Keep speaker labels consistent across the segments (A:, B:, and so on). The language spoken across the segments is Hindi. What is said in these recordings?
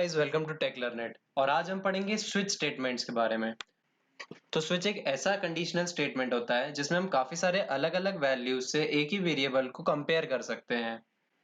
A: Guys, welcome to Tech Learnet. और आज हम पढ़ेंगे स्विच स्टेटमेंट्स के बारे में। तो स्विच एक ऐसा कंडीशनल स्टेटमेंट होता है जिसमें हम काफी सारे अलग अलग वैल्यूज से एक ही वेरिएबल को कंपेयर कर सकते हैं।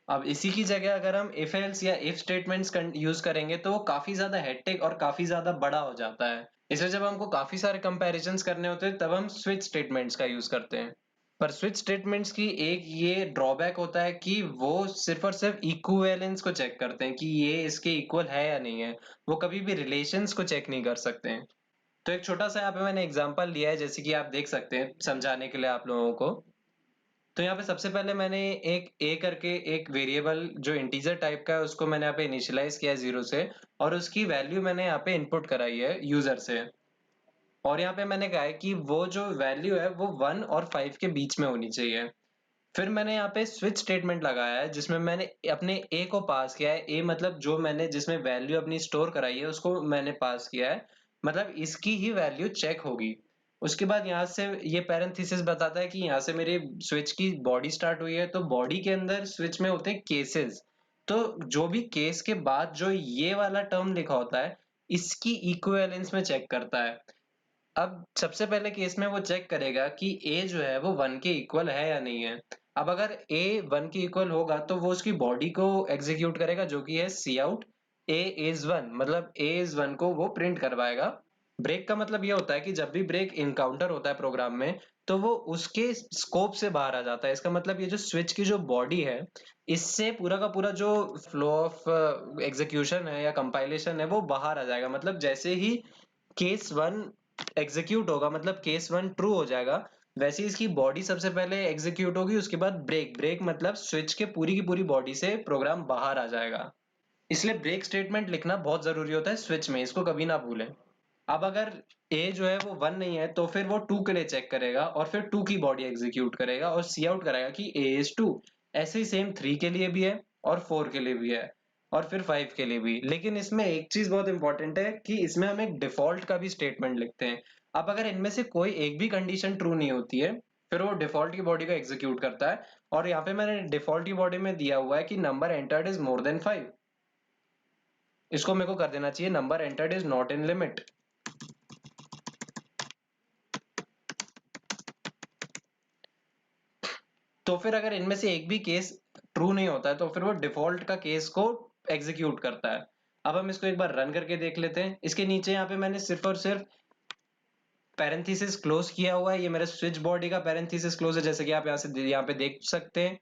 A: अब इसी की जगह अगर हम इफ एल्स या इफ स्टेटमेंट्स यूज करेंगे तो वो काफी ज्यादा हेक्टिक और काफी ज्यादा बड़ा हो जाता है। इसलिए जब हमको काफी सारे कंपैरिजंस करने होते हैं तब हम स्विच स्टेटमेंट्स का यूज करते हैं। पर स्विच स्टेटमेंट्स की एक ये ड्रॉबैक होता है कि वो सिर्फ और सिर्फ इक्विवेलेंस को चेक करते हैं कि ये इसके इक्वल है या नहीं है। वो कभी भी रिलेशंस को चेक नहीं कर सकते हैं। तो एक छोटा सा यहाँ पे मैंने एग्जांपल लिया है, जैसे कि आप देख सकते हैं समझाने के लिए आप लोगों को। तो यहाँ पे सबसे पहले मैंने एक ए करके एक वेरिएबल जो इंटीजर टाइप का है उसको मैंने यहाँ पे इनिशियलाइज किया है 0 से, और उसकी वैल्यू मैंने यहाँ पे इनपुट कराई है यूजर से। और यहाँ पे मैंने कहा है कि वो जो वैल्यू है वो 1 और 5 के बीच में होनी चाहिए। फिर मैंने यहाँ पे स्विच स्टेटमेंट लगाया है जिसमें मैंने अपने ए को पास किया है। ए मतलब जो मैंने जिसमें वैल्यू अपनी स्टोर कराई है उसको मैंने पास किया है, मतलब इसकी ही वैल्यू चेक होगी। उसके बाद यहाँ से ये पैरेंथेसिस बताता है कि यहाँ से मेरे स्विच की बॉडी स्टार्ट हुई है, तो बॉडी के अंदर स्विच में होते हैं केसेस। तो जो भी केस के बाद जो ये वाला टर्म लिखा होता है इसकी इक्विवेलेंस में चेक करता है। अब सबसे पहले केस में वो चेक करेगा कि ए जो है वो 1 के इक्वल है या नहीं है। अब अगर ए 1 के इक्वल होगा तो वो उसकी बॉडी को एग्जीक्यूट करेगा जो कि है सी आउट ए इज 1, मतलब ए इज 1 को वो प्रिंट करवाएगा। ब्रेक का मतलब ये होता है कि जब भी ब्रेक इनकाउंटर होता है प्रोग्राम में तो वो उसके स्कोप से बाहर आ जाता है। इसका मतलब ये जो स्विच की जो बॉडी है इससे पूरा का पूरा जो फ्लो ऑफ एग्जीक्यूशन है या कंपाइलेशन है वो बाहर आ जाएगा। मतलब जैसे ही केस 1 एग्जीक्यूट होगा, मतलब केस 1 ट्रू हो जाएगा, वैसे ही इसकी बॉडी सबसे पहले एग्जीक्यूट होगी। उसके बाद ब्रेक, ब्रेक मतलब स्विच के पूरी की पूरी बॉडी से प्रोग्राम बाहर आ जाएगा। इसलिए ब्रेक स्टेटमेंट लिखना बहुत जरूरी होता है स्विच में, इसको कभी ना भूलें। अब अगर ए जो है वो 1 नहीं है तो फिर वो 2 के लिए चेक करेगा और फिर 2 की बॉडी एग्जीक्यूट करेगा और सी आउट कराएगा कि ए इज 2। ऐसे ही सेम 3 के लिए भी है और 4 के लिए भी है और फिर 5 के लिए भी। लेकिन इसमें एक चीज बहुत इंपॉर्टेंट है कि इसमें हम एक डिफॉल्ट का भी स्टेटमेंट लिखते हैं। अब अगर इनमें से कोई एक भी कंडीशन ट्रू नहीं होती है फिर वो डिफॉल्ट की बॉडी को एग्जीक्यूट करता है। और यहाँ पे मैंने डिफॉल्ट की बॉडी में दिया हुआ है कि number entered is more than 5। इसको मेरे को कर देना चाहिए number entered is not in limit. तो फिर अगर इनमें से एक भी केस ट्रू नहीं होता है तो फिर वो डिफॉल्ट का केस को एग्जीक्यूट करता है। अब हम इसको एक बार रन करके देख लेते हैं। इसके नीचे यहाँ पे मैंने सिर्फ और सिर्फ पैरेंथेसिस क्लोज किया हुआ है। ये मेरे स्विच बॉडी का पैरेंथेसिस क्लोज है, जैसे कि आप यहाँ पे देख सकते हैं।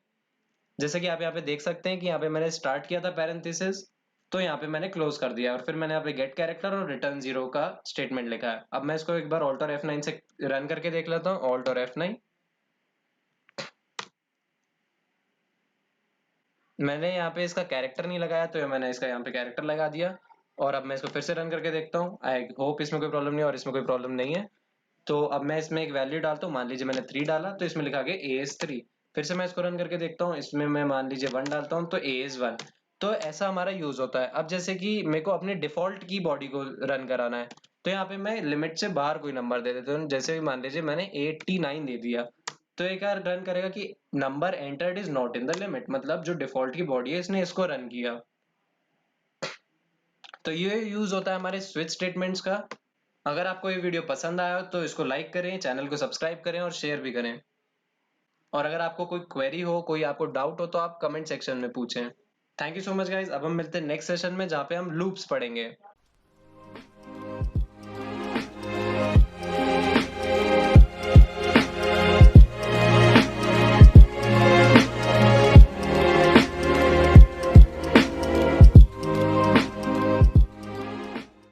A: जैसे कि आप यहाँ पे देख सकते हैं कि यहाँ पे मैंने स्टार्ट किया था पैरेंथेसिस, तो यहाँ पे मैंने क्लोज कर दिया और फिर मैंने यहाँ पे गेट कैरेक्टर और रिटर्न 0 का स्टेटमेंट लिखा है। अब मैं इसको एक बार ऑल्ट और F9 से रन करके देख लेता हूँ। ऑल्ट और F9, मैंने यहाँ पे इसका कैरेक्टर नहीं लगाया तो मैंने इसका यहाँ पे कैरेक्टर लगा दिया। और अब मैं इसको फिर से रन करके देखता हूँ। आई होप इसमें कोई प्रॉब्लम नहीं है और इसमें कोई प्रॉब्लम नहीं है। तो अब मैं इसमें एक वैल्यू डालता हूँ, मान लीजिए मैंने 3 डाला तो इसमें लिखा गया ए इज 3। फिर से मैं इसको रन करके देखता हूँ, इसमें मैं मान लीजिए 1 डालता हूँ तो ए इज 1। तो ऐसा हमारा यूज होता है। अब जैसे कि मेरे को अपने डिफॉल्ट की बॉडी को रन कराना है तो यहाँ पे मैं लिमिट से बाहर कोई नंबर दे देता हूँ। जैसे मान लीजिए मैंने 89 दे दिया तो एक बार रन करेगा कि number entered is not in the limit, मतलब जो डिफॉल्ट की बॉडी है इसने इसको रन किया। तो ये यूज होता है हमारे स्विच स्टेटमेंट्स का। अगर आपको ये वीडियो पसंद आया हो तो इसको लाइक करें, चैनल को सब्सक्राइब करें और शेयर भी करें। और अगर आपको कोई क्वेरी हो, कोई आपको डाउट हो तो आप कमेंट सेक्शन में पूछें। Thank you so much guys. अब हम मिलते हैं नेक्स्ट सेशन में जहाँ पे हम लूप्स पढ़ेंगे।